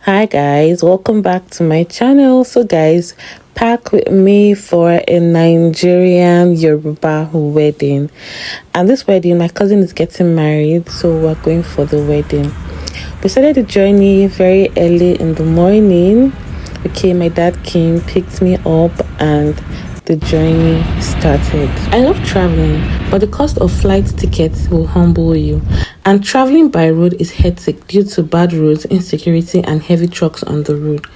Hi guys, welcome back to my channel. So guys, pack with me for a Nigerian Yoruba wedding. And this wedding, my cousin is getting married, so we're going for the wedding. We started the journey very early in the morning. Okay, my dad came, picked me up, and the journey started. I love traveling, but the cost of flight tickets will humble you. And traveling by road is hectic due to bad roads, insecurity, and heavy trucks on the road.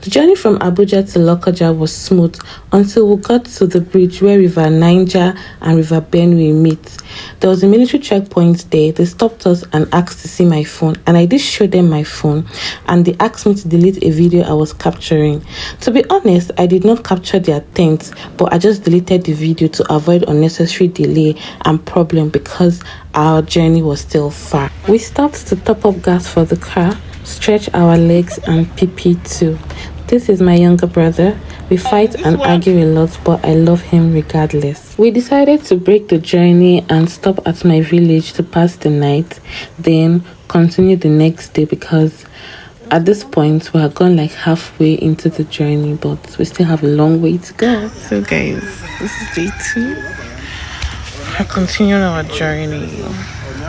The journey from Abuja to Lokoja was smooth until we got to the bridge where River Niger and River Benue meet. There was a military checkpoint there. They stopped us and asked to see my phone, and I did show them my phone, and they asked me to delete a video I was capturing. To be honest, I did not capture their tents, but I just deleted the video to avoid unnecessary delay and problem because our journey was still far. We stopped to top up gas for the car, stretch our legs, and pee too. This is my younger brother. We fight and argue a lot, but I love him regardless. We decided to break the journey and stop at my village to pass the night, then continue the next day because at this point we are gone like halfway into the journey, but we still have a long way to go. So guys, this is day 2. We're continuing our journey.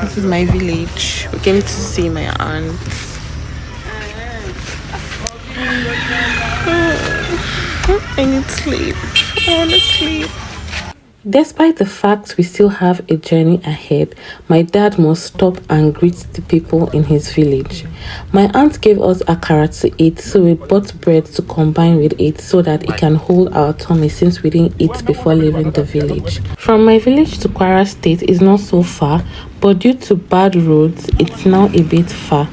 This is my village. We came to see my aunt. I need sleep. I want to sleep. Despite the fact we still have a journey ahead, my dad must stop and greet the people in his village. My aunt gave us akara to eat, so we bought bread to combine with it so that it can hold our tummy since we didn't eat before leaving the village. From my village to Kwara State is not so far, but due to bad roads, it's now a bit far.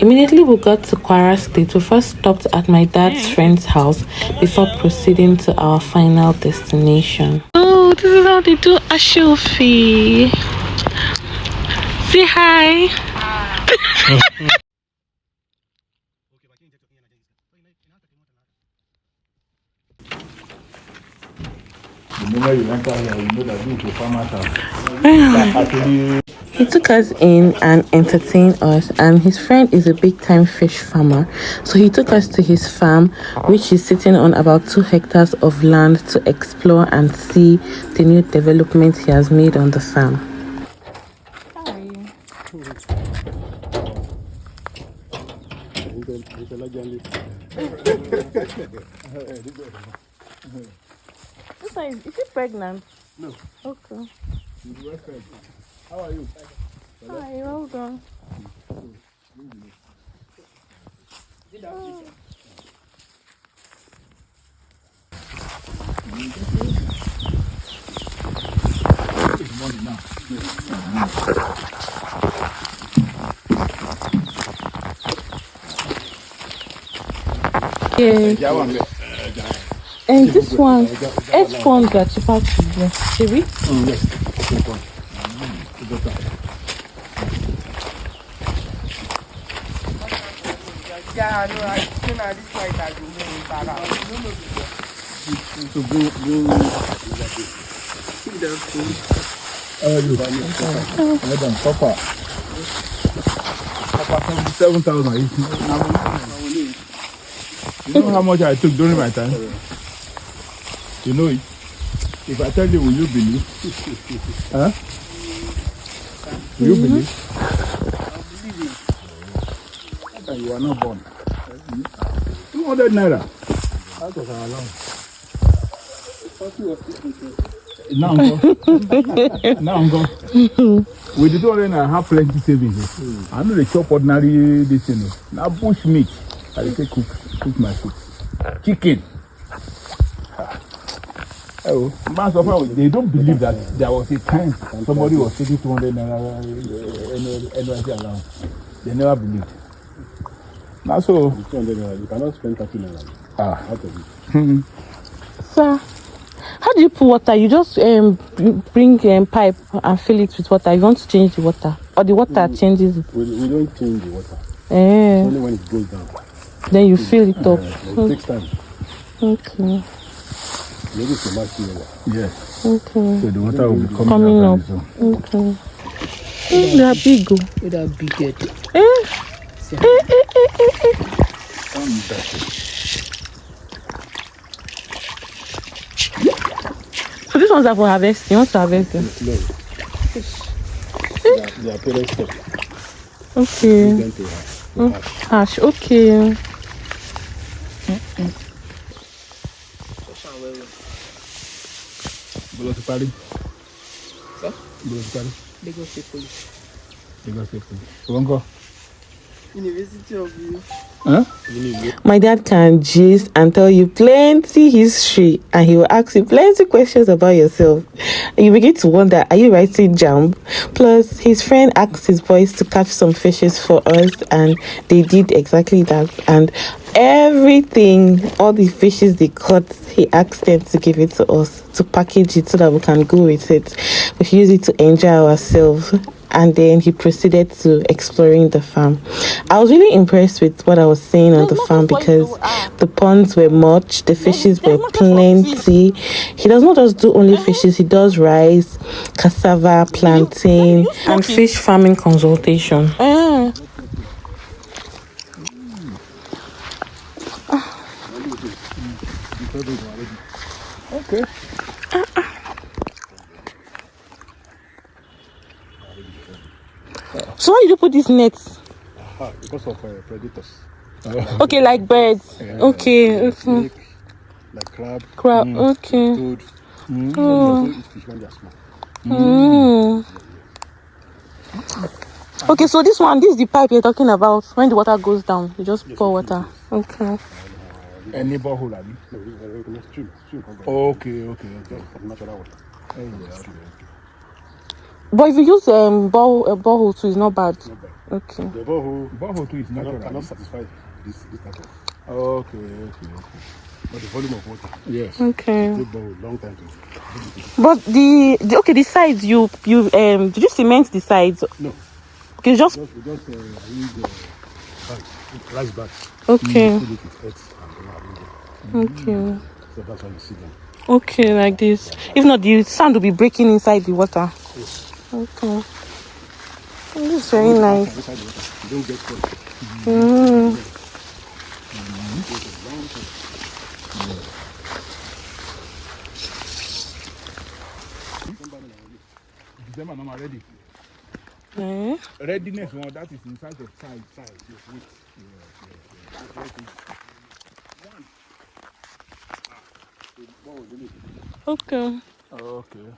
Immediately we got to Kwara State, we first stopped at my dad's friend's house before proceeding to our final destination. Oh, this is how they do Ashofi. Say hi. The moment you enter here, you know that this is a farmer's house. He took us in and entertained us, and his friend is a big-time fish farmer, so he took us to his farm, which is sitting on about 2 hectares of land to explore and see the new development he has made on the farm. How are you? Is she pregnant? No. Okay. How are you? Hi, well done. Yeah. And this one, edge forms are cheaper to get. Should we? Yes. Yeah, no, I think I just like that. So go. Madam, Papa. Papa, 7,000. You know how much I took during my time? You know it. If I tell you, will you believe? Huh? Will you believe? I believe you. You are not born. 200 naira. That was our allowance. Now I'm gone. With the 200 naira, I have plenty savings. I know they chop ordinary this thing. Now bush meat. I say cook my food. Chicken. Oh, they don't believe that there was a time somebody was taking 200 naira NYC allowance. They never believed. Now so 200 naira, you cannot spend 30 naira. Out of it. Sir, how do you put water? You just bring pipe and fill it with water. You want to change the water, or the water changes it? We don't change the water. Only when it goes down. Then you fill it up. It takes time. Okay. Maybe it's a much lower. Yes. Okay. So the water will be coming up. Okay. They are big. They are big. ones are for harvesting. You want to harvest them? No. They are parents stuff. Okay. Them to Hash. Okay. Bolo to Paris. Sir? Bolo to Paris. Lagos State Police. Lagos State Police. Go. University of you. Huh? My dad can gist and tell you plenty history, and he will ask you plenty questions about yourself. And you begin to wonder, are you writing jam? Plus, his friend asked his boys to catch some fishes for us, and they did exactly that. And everything, all the fishes they caught, he asked them to give it to us, to package it so that we can go with it. We can use it to enjoy ourselves. And then he proceeded to exploring the farm. I was really impressed with what I was seeing on the farm because the ponds were much, the fishes were plenty. He does not just do only fishes, he does rice, cassava, plantain, and fish farming consultation. Okay. So why did you put these nets? Because of predators. Okay, like birds. Okay. Snake, like crab. Okay. Toad. Also eat fish when they are small. Okay, so this is the pipe you're talking about. When the water goes down, you just pour water. Okay. Any borehole, Abi? No, stream. Okay. Just natural water. But if you use borehole too, it's not bad. Okay. The Borehole too is natural. cannot satisfy this type of. Okay. But the volume of water. Yes. Okay. Take borehole long time to. But the sides you did you cement the sides? No. Okay, We just Mm. use rice bags. okay. Fill it with earth and Okay. so that's why you see them. Okay, like this. If not, the sand will be breaking inside the water. Okay. This is very nice. Inside the water. You don't get cold. December, I'm ready. Eh? Readiness, that is inside the side. Yes, wait. Okay. Okay.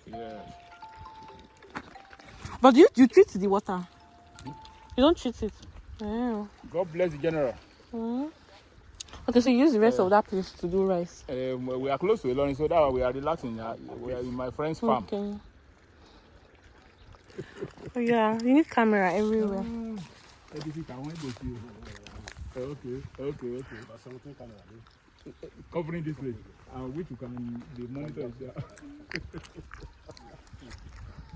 Yes. But you treat the water. You don't treat it. Yeah. God bless the general. Okay, so you use the rest of that place to do rice. We are close to Ilorin, so that we are relaxing. We are in my friend's farm. Okay. Oh yeah, you need camera everywhere. Okay. Covering this place, which you can the monitor is there.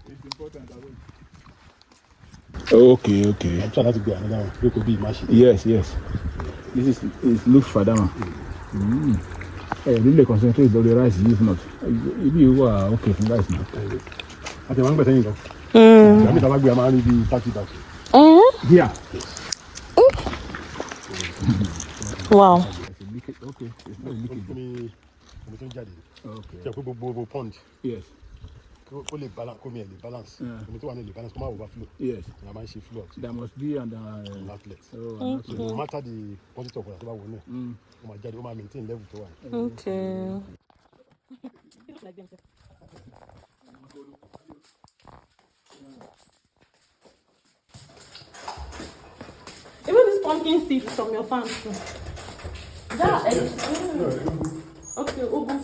It's important. Okay. I'm trying not to go another one. It could be machine. Yes. This is look for them. Really concentrate on the rice. If not, you are okay from rice now. I think one better you go. I'm going to be 30 back. Here. Wow. Okay. It's not leaking. Okay. Pond. Yes. Balance. Come overflow. Yes. Flow. There must be an Outlet. So No matter the quantity of water, maintain level to one. Okay. Even this pumpkin seed from your farm too. Okay, ugu.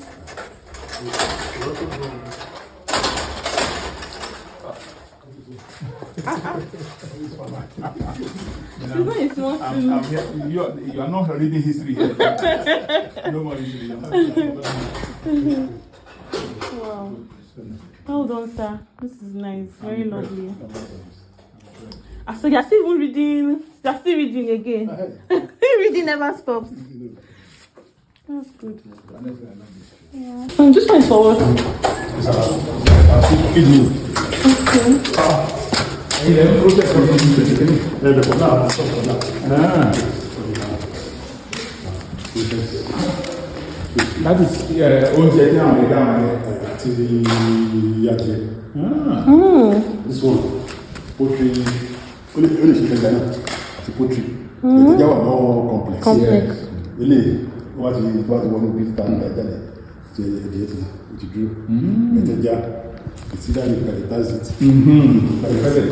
you are not reading history here. No more history. Wow. Well done, sir. This is nice. Very lovely. So you're still even reading. You're still reading again. Reading never stops. That's good. Yeah. This one is for what? Feed me. That is oúnjẹ tí àwọn ẹ̀dá wọn yẹ. Àti adìẹ. This one, poultry, only chicken Ghana, àti poultry. Ìtọ́jà wà more complex. Ilé wọ́n ti wọ́n ní bíi tàn dáadáa ti ẹ̀dìyẹ ti dúró. Ìtọ́jà ìsídà ní kàlẹ́tàzì. You can kàlẹ́tàzì.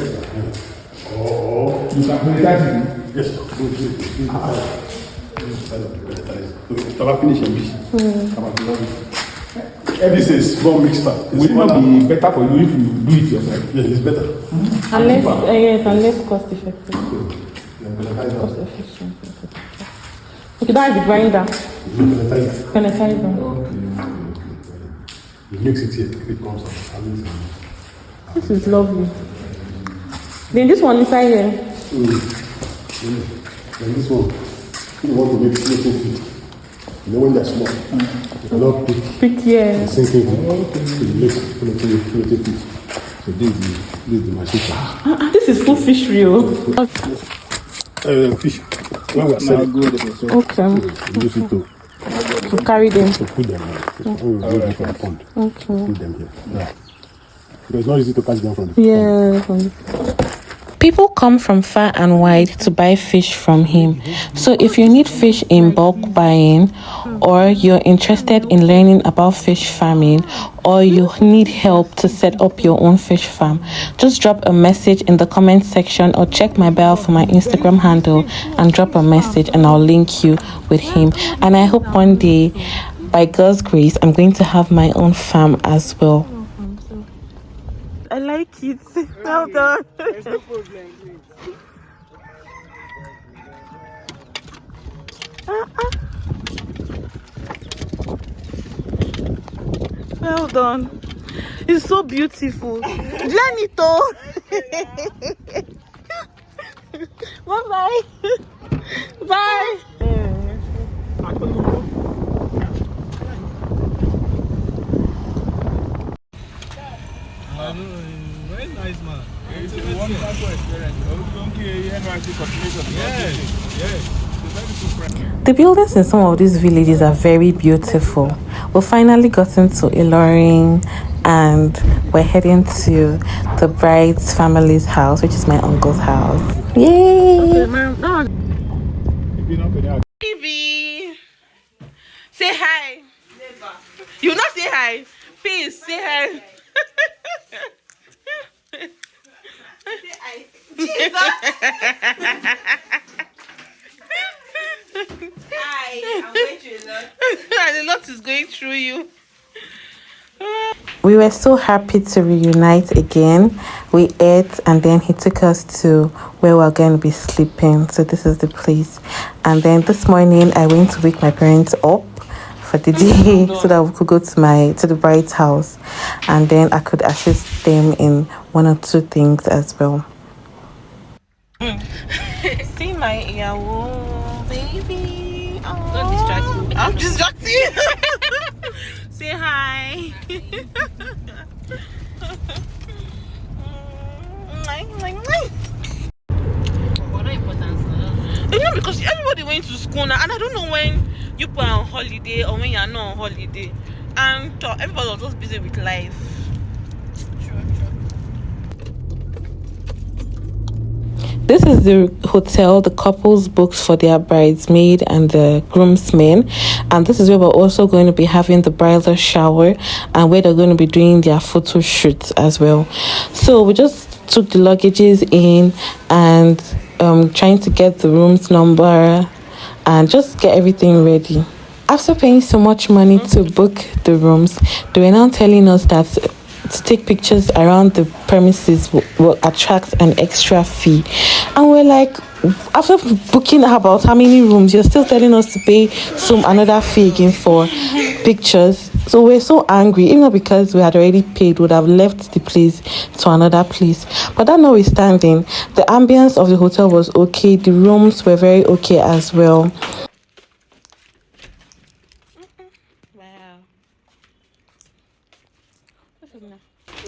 Yes. Taba finish a bit. Everything is small mixture. Will it not be better for you if you do it yourself? Yeah, it's better. Unless cost effective. Cost efficient. Okay, that is the grinder. Sanitizer. Okay. You mix it here if it comes out. This is lovely. Then this one inside here. And this one, you want to make floating feed. You know when they're small, you cannot pick yeah. sinking feed. So you make floating feed. So this is the machine. This is full fish reel. Fish. When we are selling, Okay. you use it To carry them. to put them here. When we go to the pond, put them here. Yeah. Because it's not easy to catch them from the pond. Yeah. People come from far and wide to buy fish from him. So if you need fish in bulk buying, or you're interested in learning about fish farming, or you need help to set up your own fish farm, just drop a message in the comment section or check my bio for my Instagram handle and drop a message and I'll link you with him. And I hope one day, by God's grace, I'm going to have my own farm as well. I like it. Well done. There's no problem. Well done. It's so beautiful. Janito. Bye-bye. Bye. Very nice man. It's a wonderful experience. Yes. The buildings in some of these villages are very beautiful. We've finally gotten to Ilorin and we're heading to the bride's family's house, which is my uncle's house. Yay! Baby, say hi. Never. You not say hi. Please say hi. Say hi. Jesus. Hi, I'm going through a lot. And a lot is going through you. We were so happy to reunite again. We ate and then he took us to where we're going to be sleeping. So this is the place. And then this morning I went to wake my parents up for the day so that we could go to the bride's house. And then I could assist them in one or two things as well. See my earwolf, baby. Oh. Don't distract me. I'm distracting. Say hi. You know, because everybody went to school now, and I don't know when you are on holiday or when you're not on holiday, and everybody was just busy with life. This is the hotel the couples booked for their bridesmaid and the groomsmen, and this is where we're also going to be having the bridal shower and where they're going to be doing their photo shoots as well. So we just took the luggages in and trying to get the room's number and just get everything ready. After paying so much money to book the rooms, they were now telling us that to take pictures around the premises will attract an extra fee. And we're like, after booking about how many rooms, you're still telling us to pay another fee again for pictures. So we're so angry, even though because we had already paid, would have left the place to another place. But that notwithstanding, the ambience of the hotel was okay. The rooms were very okay as well.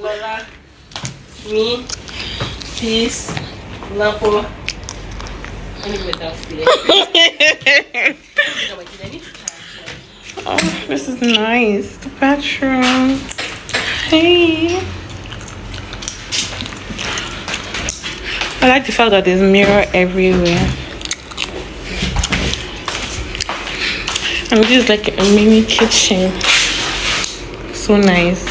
Lola, me, peace, Lapo, Oh, this is nice. The bathroom. Hey. I like the fact that there's mirror everywhere. And this is like a mini kitchen. So nice.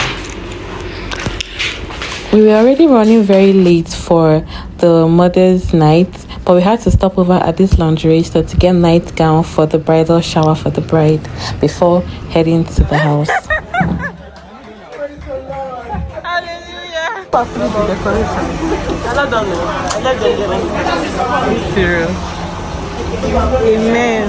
We were already running very late for the mother's night, but we had to stop over at this lingerie store to get nightgown for the bridal shower for the bride before heading to the house. Serious. Amen.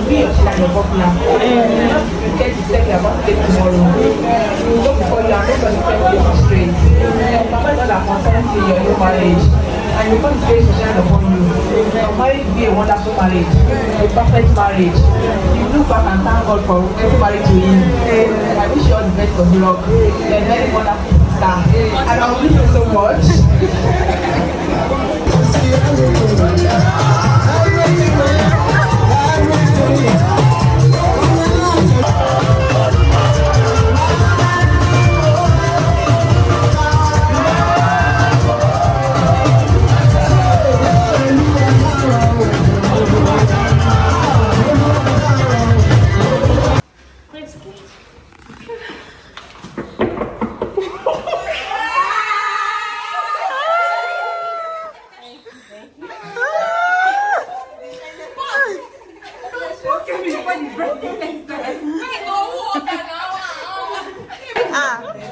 And because grace will shine upon you, your marriage will be a wonderful marriage, a perfect marriage. You look back and thank God for every marriage to him. I wish you all the best of luck. You're a very wonderful sister. And I wish you so much.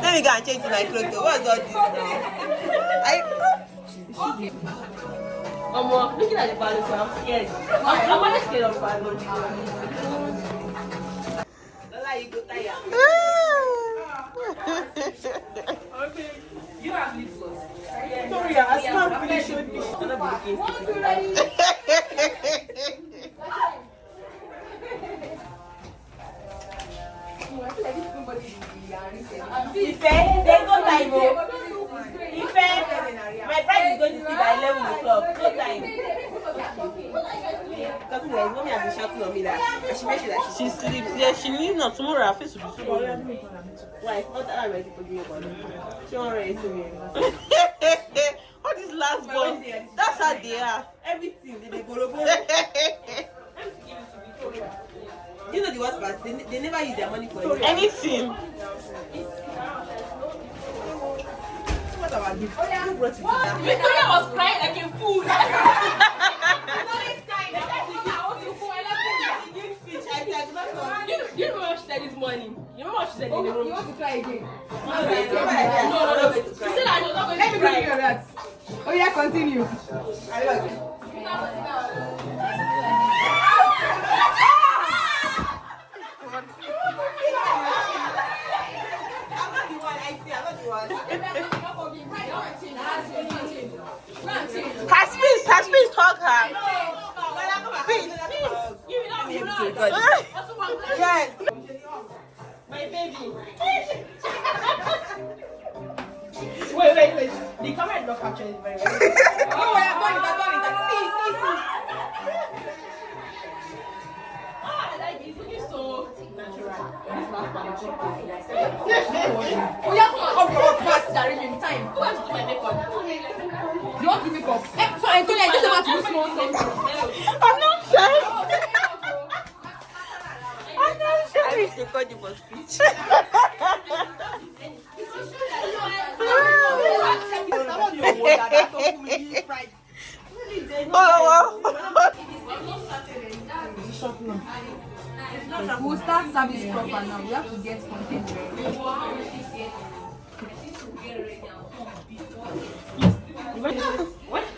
Let me go and change my clothes. What's all this now? Looking at the balloon, so I'm scared. I'm always scared of balloons. Lola, you go tired. Okay. You have lip gloss. Sorry, I can't finish with this. I'm not looking stupid. Ife, there's no time. Ife, my bride is going to sleep by 11 o'clock. No time. Because mommy has been shouting on me that I should make sure that she sleeps. Yeah, she needs not tomorrow. I feel to be so. Why? Not that I'm ready for you. She won't ready to me. All these last born, that's how they are. Everything, they go. You know the worst part? They never use their money for anything. What about gift? Who brought it to that? Victoria was crying like a fool. You know what she said this morning? You know what she said in the room? You want to cry again? No. She said I was not going Let to me cry. give you that. Oh yeah, continue. I love it. Has talk her. Yes. My baby. Wait. The camera is not capturing it very well. Oh, I'm going to see. It's looking so natural. Oh yeah, come on, up fast, Darren, in time. Who wants to do my makeup? You want to make up? So Antonio, I just want to do small something. I'm not shy. I wish they called you for speech. We'll start service proper now. We have to get content ready.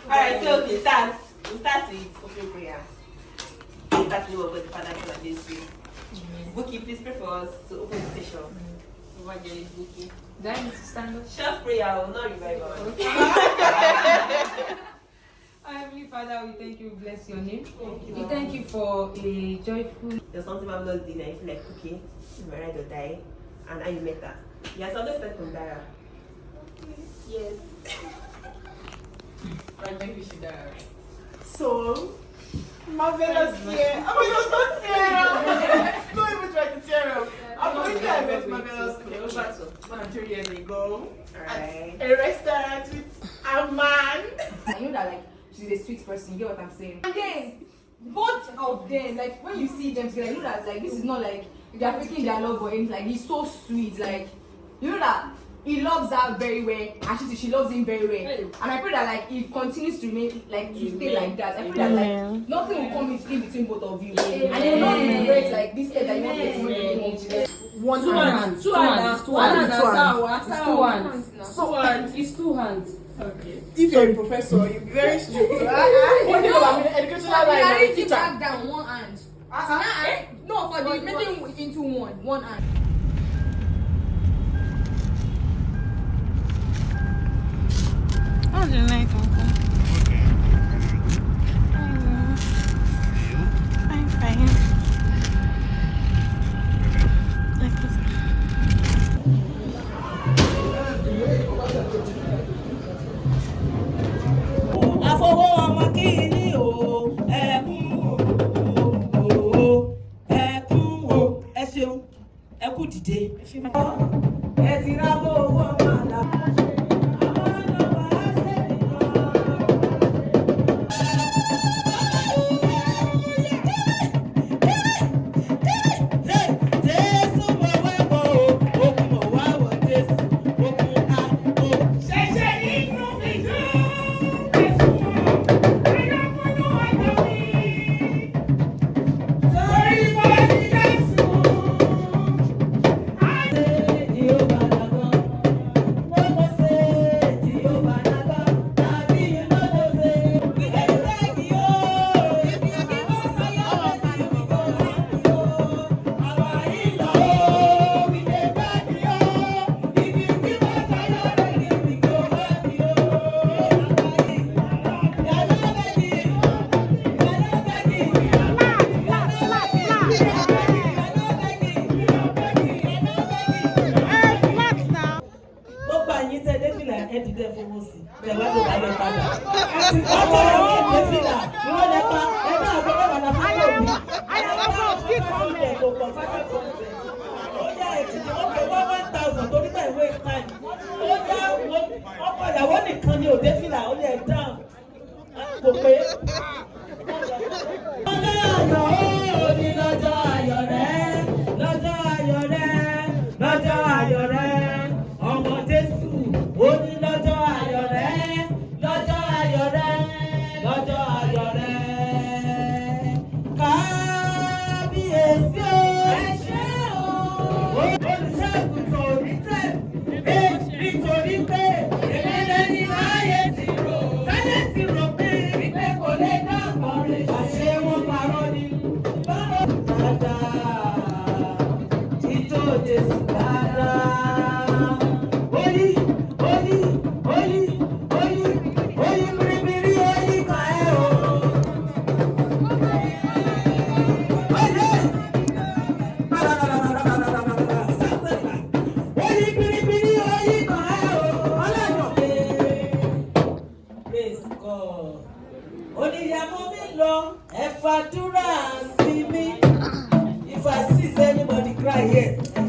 Alright, so we start with open prayer. We start with what the Father for this week. Bookie, please pray for us to open the session. Evangelist Bookie. Do I need to stand up? Short prayer will not revive us. Heavenly Father, we thank you, we bless your name. We thank you for a joyful. There's something I'm not doing. I feel like, okay, this is my ride or die. And I met her. Yes, I'll just start from Dara. Yes. I think we should die. So, marvelous here. Oh my gosh, don't tear up. Don't even try to tear up. I'm marvelous over 2 years ago. Alright. At a restaurant with a man. I know that like she's a sweet person, you get what I'm saying? And then both of them, like when you see them together, you know that like this is not like they're faking their love or anything, like he's so sweet, like you know that he loves her very well and she loves him very well. And I pray that like he continues to remain like to stay like that. I pray that like nothing will come in between both of you. And you will not regret like this step that you want to get to know. Two hands. It's two hands. Okay. If you're a professor, you'll be very strict. What do you know about educational line? I need to back down one hand. No, for the making into one hand. How's your night, Uncle? Fine. Àfọwọ́ ọmọ kí ni o, ẹkún o, ẹ ṣeun, ẹ kú dìde. Ẹ ti rábọ̀ owó ọmọ àlà.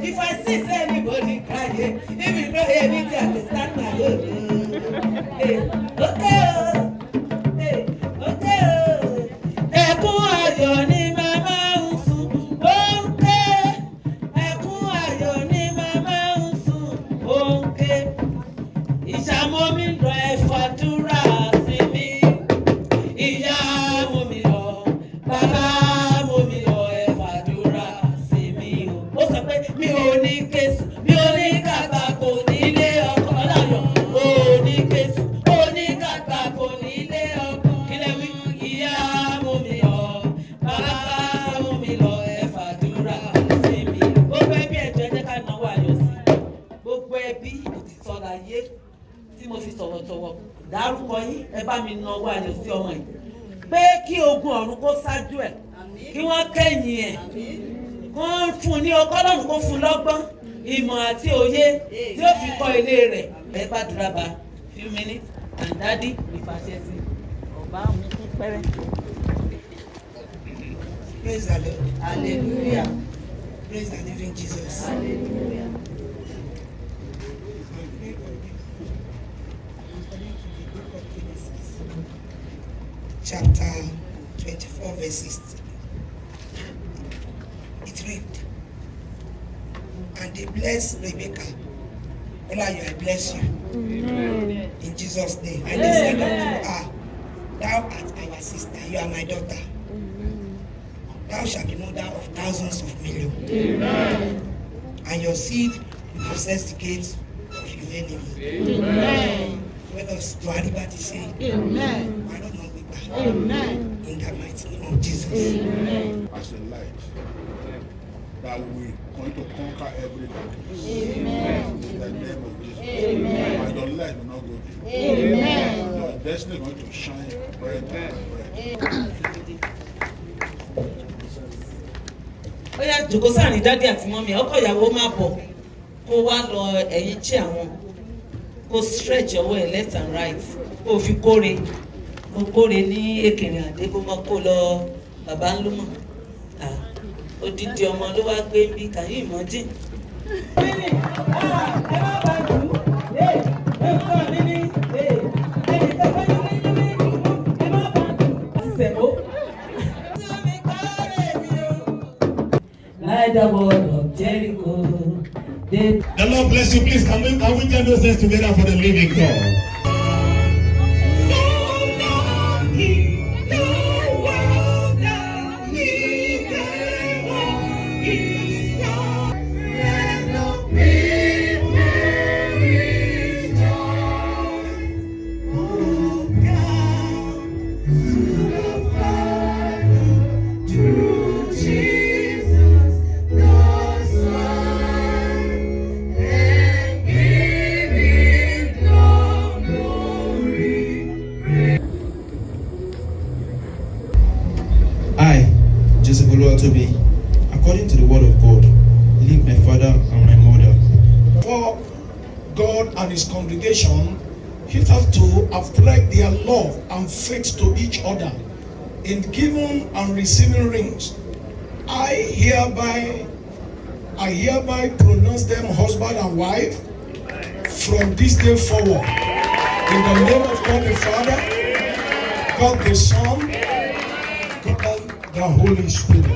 If I see anybody cry here, even cry here, maybe I can start my own. Okay. Ẹkún ayọ̀ ni màmá ń sun, ó ń ké. Ẹkún ayọ̀ ni màmá ń sun, ó ń ké. Ìṣàmọ́ mi lọ ẹ fàdúrà sí mi. Ìyá mo mi lọ, bàbá mo mi lọ ẹ fàdúrà sí mi o. Ó sọ pé mi ò ní kéésù, mi ò ní kàgbà kò nílé ọkọ láyọ̀. Ó ní kéésù, ó ní kàgbà kò nílé ọkọ. Kílẹ̀ wí, ìyá mo mi lọ, bàbá mo mi lọ ẹ fàdúrà sí mi. Gbogbo ẹbí ẹ̀jọ̀ ẹ jẹ́ ká náwó ayọ̀ sí. Gbogbo ẹbí òtítọ́ láyé tí mo fi sọ̀rọ̀sọ̀rọ̀ dárúkọ yín, ẹ bá mi náwó ayọ̀ sí ọmọ yìí. Pé kí ogun ọ̀run kó ṣáájú ẹ̀, kí wọ́n kẹ́yìn ẹ̀, wọ́n fún ní ọkọ́lọ́run kó fún lọ́gbọ́n, ìmọ̀ àti òye tí ó fi kọ́ ilé rẹ̀. Ẹ bá dúrà bá few minutes and daddy ìfàṣẹ sí ọba mi kún pẹ́rẹ́. Praise the Lord. Hallelujah. Praise the living Jesus. Hallelujah. Chapter 24, verses. It reads, and they blessed Rebekah. Ola, I bless you. Amen. In Jesus' name. And they said unto her, thou art our sister, you are my daughter. Amen. Thou shalt be mother of thousands of millions. Amen. And your seed will possess the gates of your enemy. Amen. What does Buhari say? Amen. Why not know with that? Amen. In the mighty name of Jesus. Amen. As a light that we going to conquer every darkness. Amen. In the name of Jesus. Amen. And your light will not go dim. Amen. Your destiny is going to shine bright and bright. Ó yá jókòó sáàrin dádì àti mọ́mí ọkọ ìyàwó má bọ̀ kó wá lọ ẹ̀yìn tí àwọn kó stretch ọwọ́ ẹ̀ left and right kó fi kóre ní Èkìrìn Àdé kó mọ́ kó lọ bàbá ńlúmọ̀ odidi ọmọ ló wá gbé bí can you imagine. Like the wall of Jericho. The Lord bless you. Please, can we join those hands together for the living God? According to the word of God, leave my father and my mother. For God and his congregation, he have to affect their love and faith to each other in giving and receiving rings. I hereby pronounce them husband and wife from this day forward. In the name of God the Father, God the Son, God the Holy Spirit.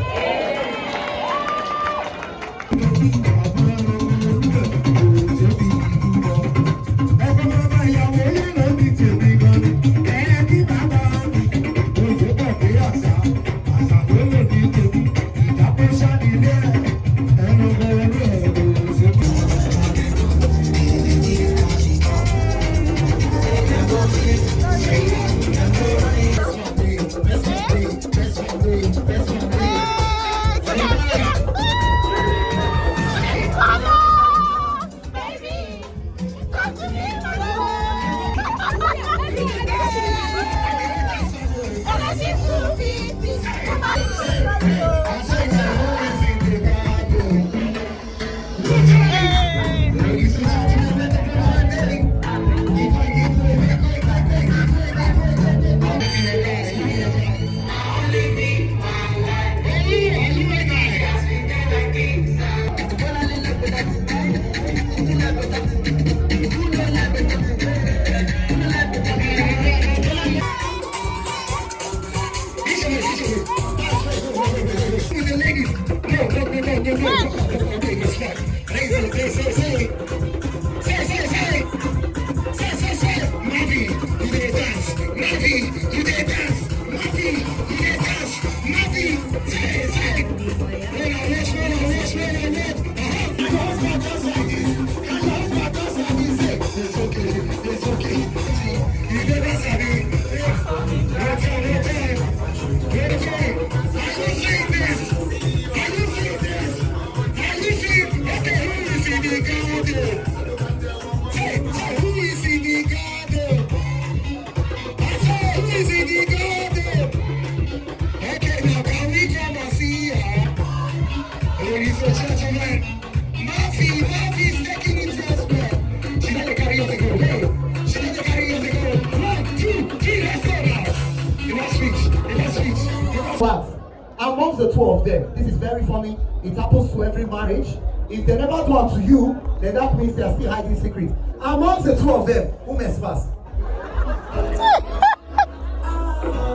amongst the two of them, this is very funny, it happens to every marriage. If they never do it to you, then that means they are still hiding secrets. Amongst the two of them, who mess fast?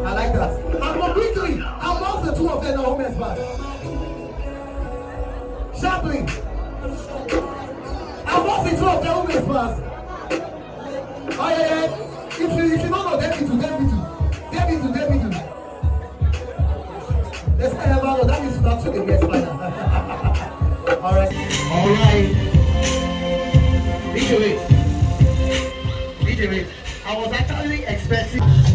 I like that. And quickly, amongst the two of them, who mess fast? Sharply. Amongst the two of them, who mess fast? Oh yeah. If you don't know, David to. Let's have a that is not to the guest final. All right. DJ wait. I was actually expecting.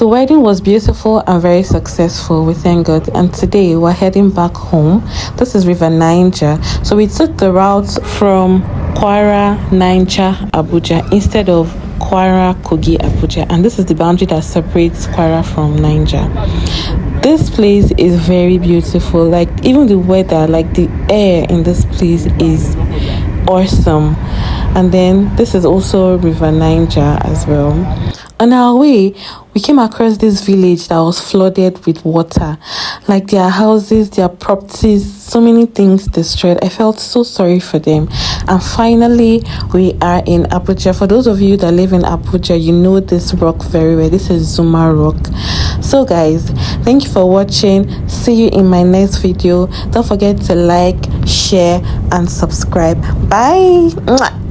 The wedding was beautiful and very successful, we thank God. And today we're heading back home. This is River Niger. So we took the route from Kwara, Niger, Abuja instead of Kwara, Kogi, Abuja. And this is the boundary that separates Kwara from Niger. This place is very beautiful. Like even the weather, like the air in this place is awesome. And then this is also River Niger as well. On our way, we came across this village that was flooded with water. Like their houses, their properties, so many things destroyed. I felt so sorry for them. And finally, we are in Abuja. For those of you that live in Abuja, you know this rock very well. This is Zuma Rock. So guys, thank you for watching. See you in my next video. Don't forget to like, share, and subscribe. Bye. Mwah.